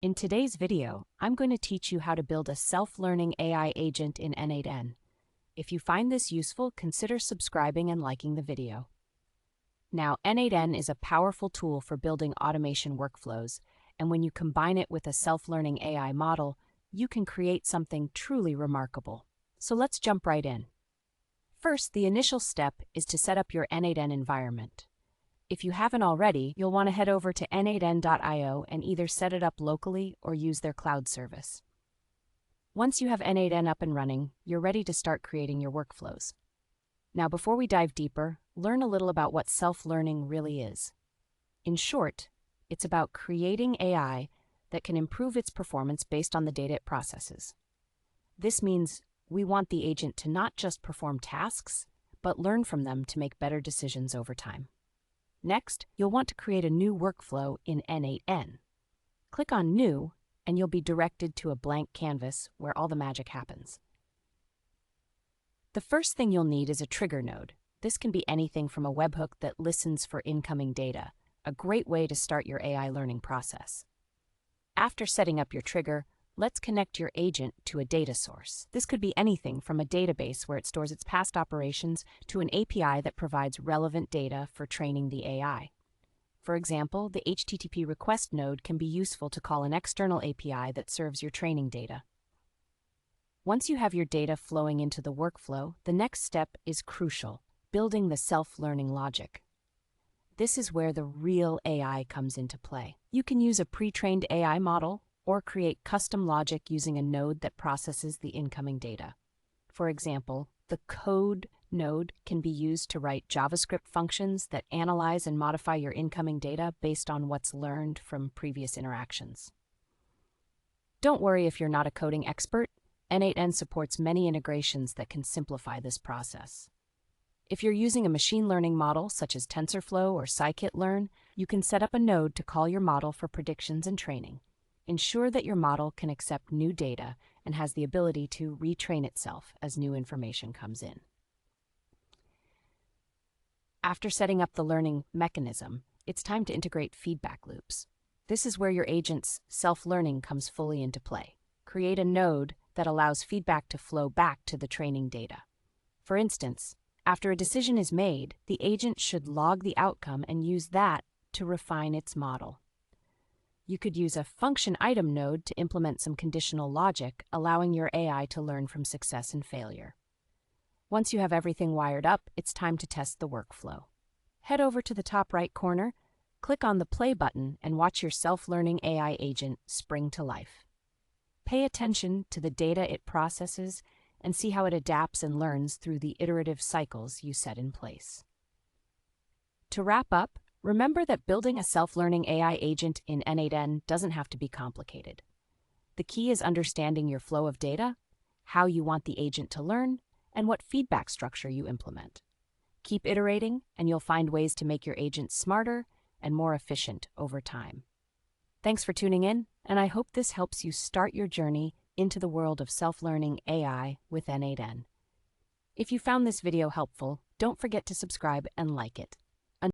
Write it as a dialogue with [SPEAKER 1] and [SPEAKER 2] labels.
[SPEAKER 1] In today's video, I'm going to teach you how to build a self-learning AI agent in n8n. If you find this useful, consider subscribing and liking the video. Now, n8n is a powerful tool for building automation workflows, and when you combine it with a self-learning AI model, you can create something truly remarkable. So let's jump right in. First, the initial step is to set up your n8n environment. If you haven't already, you'll want to head over to n8n.io and either set it up locally or use their cloud service. Once you have n8n up and running, you're ready to start creating your workflows. Now, before we dive deeper, learn a little about what self-learning really is. In short, it's about creating AI that can improve its performance based on the data it processes. This means we want the agent to not just perform tasks, but learn from them to make better decisions over time. Next, you'll want to create a new workflow in n8n. Click on New, and you'll be directed to a blank canvas where all the magic happens. The first thing you'll need is a trigger node. This can be anything from a webhook that listens for incoming data, a great way to start your AI learning process. After setting up your trigger, let's connect your agent to a data source. This could be anything from a database where it stores its past operations to an API that provides relevant data for training the AI. For example, the HTTP request node can be useful to call an external API that serves your training data. Once you have your data flowing into the workflow, the next step is crucial: building the self-learning logic. This is where the real AI comes into play. You can use a pre-trained AI model or create custom logic using a node that processes the incoming data. For example, the code node can be used to write JavaScript functions that analyze and modify your incoming data based on what's learned from previous interactions. Don't worry if you're not a coding expert. n8n supports many integrations that can simplify this process. If you're using a machine learning model such as TensorFlow or scikit-learn, you can set up a node to call your model for predictions and training. Ensure that your model can accept new data and has the ability to retrain itself as new information comes in. After setting up the learning mechanism, it's time to integrate feedback loops. This is where your agent's self-learning comes fully into play. Create a node that allows feedback to flow back to the training data. For instance, after a decision is made, the agent should log the outcome and use that to refine its model. You could use a function item node to implement some conditional logic, allowing your AI to learn from success and failure. Once you have everything wired up, it's time to test the workflow. Head over to the top right corner, click on the play button, and watch your self-learning AI agent spring to life. Pay attention to the data it processes and see how it adapts and learns through the iterative cycles you set in place. To wrap up, remember that building a self-learning AI agent in n8n doesn't have to be complicated. The key is understanding your flow of data, how you want the agent to learn, and what feedback structure you implement. Keep iterating, and you'll find ways to make your agent smarter and more efficient over time. Thanks for tuning in, and I hope this helps you start your journey into the world of self-learning AI with n8n. If you found this video helpful, don't forget to subscribe and like it.